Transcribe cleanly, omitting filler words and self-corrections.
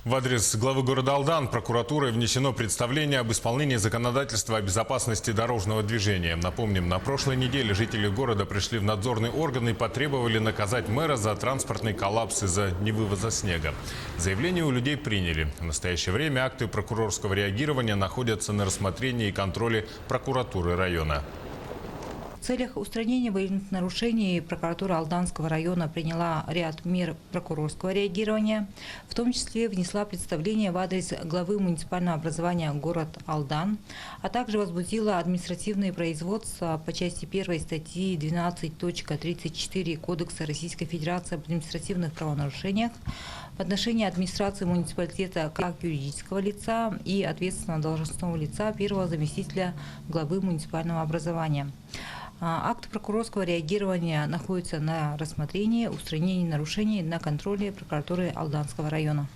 В адрес главы города Алдан прокуратурой внесено представление об исполнении законодательства о безопасности дорожного движения. Напомним, на прошлой неделе жители города пришли в надзорный орган и потребовали наказать мэра за транспортный коллапс из-за невывоза снега. Заявление у людей приняли. В настоящее время акты прокурорского реагирования находятся на рассмотрении и контроле прокуратуры района. В целях устранения выявленных нарушений прокуратура Алданского района приняла ряд мер прокурорского реагирования, в том числе внесла представление в адрес главы муниципального образования город Алдан, а также возбудила административные производства по части 1 статьи 12.34 Кодекса Российской Федерации об административных правонарушениях в отношении администрации муниципалитета как юридического лица и ответственного должностного лица первого заместителя главы муниципального образования. Акт прокурорского реагирования находится на рассмотрении, устранении нарушений на контроле прокуратуры Алданского района.